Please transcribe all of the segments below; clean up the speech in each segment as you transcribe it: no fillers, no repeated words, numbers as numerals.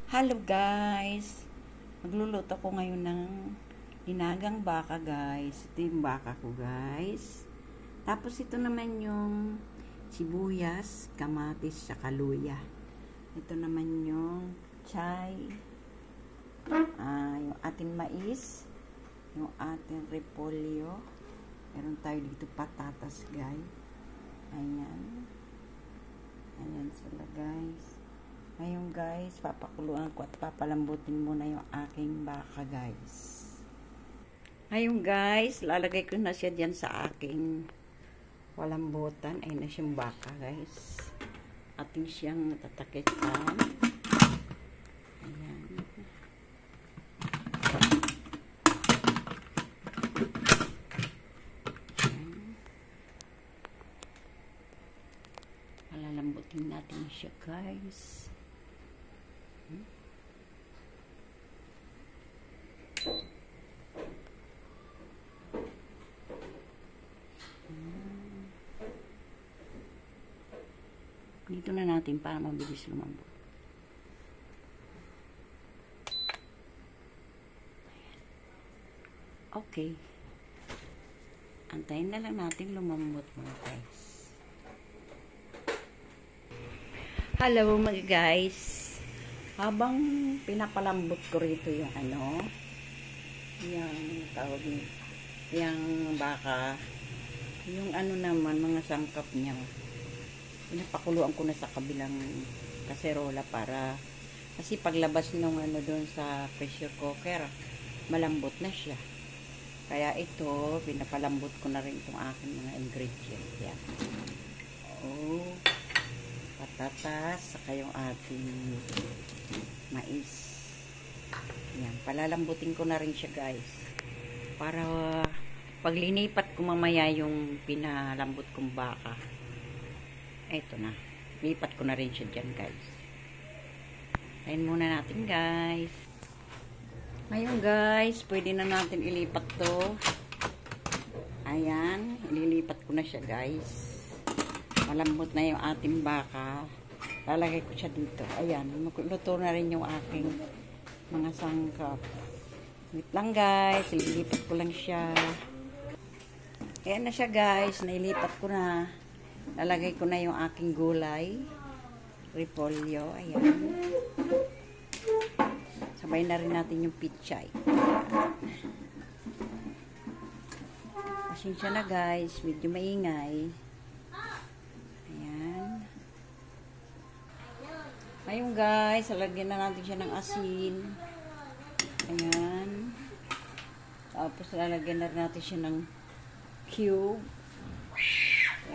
Hello guys! Magluluto ko ngayon ng inagang baka guys. Ito yung baka ko guys. Tapos ito naman yung sibuyas, kamatis, saka luya. Ito naman yung chay. Yung ating mais. Yung ating repolyo. Meron tayo dito patatas guys. Ayan. Ayan sila guys. Ngayon guys, papakuluan ko at papalambutin muna yung aking baka guys. Ngayon guys, lalagay ko na siya diyan sa aking walambutan. Ayun na siyang baka guys. Ating siyang tatakitan. Ayan. Palalambutin natin siya guys. Dito na natin para mabilis lumambot. Okay. Antayin na lang natin lumambot mga guys. Hello mga guys. Habang pinapalambot ko rito yung yung tawag niya, yung baka, yung naman, mga sangkap niya, pinapakuluan ko na sa kabilang kaserola para, kasi paglabas nung doon sa pressure cooker, malambot na siya. Kaya ito, pinapalambot ko na rin itong aking mga ingredients. Yan. Patatas, saka yung ating mais. Yan, palalambutin ko na rin siya guys. Para pag linipat ko mamaya yung pinalambot kong baka. Eto na. Lipat ko na rin siya dyan guys. Ayan muna natin guys. Ngayon guys, pwede na natin ilipat to. Ayan, ililipat ko na siya guys. Malambot na yung ating baka. Lalagay ko siya dito. Ayan, luto na rin yung aking mga sangkap. Wait lang guys, ililipat ko lang siya. Ayan na siya guys, nailipat ko na. Lalagay ko na yung aking gulay. Repolyo, ayan. Sabay na rin natin yung pichay. Pasensya na guys, medyo maingay. Ngayon guys, lalagyan na natin siya ng asin. Ayan. Tapos lalagyan na natin siya ng cube.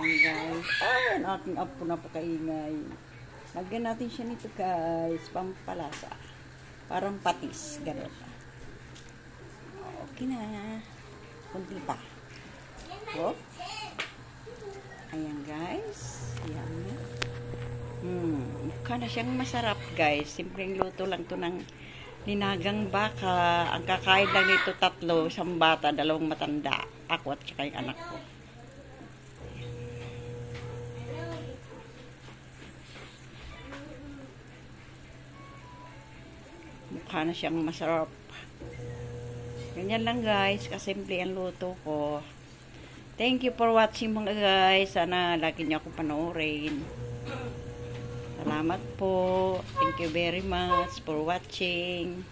Ayan guys. Ang aking apo napakaingay. Lagyan natin siya nito guys. Pampalasa. Parang patis. Ganun. Okay na. Kunti pa. Oh. Ayan guys. Ayan na. Mukha na siyang masarap guys. Simpleng luto lang to ng linagang baka. Ang kakain lang nito 3, isang bata, 2 matanda. Ako at saka yung anak ko. Mukha na siyang masarap. Ganyan lang guys. Kasimple ang luto ko. Thank you for watching mga guys. Sana lagi niyo ako panoorin. Salamat po. Thank you very much for watching.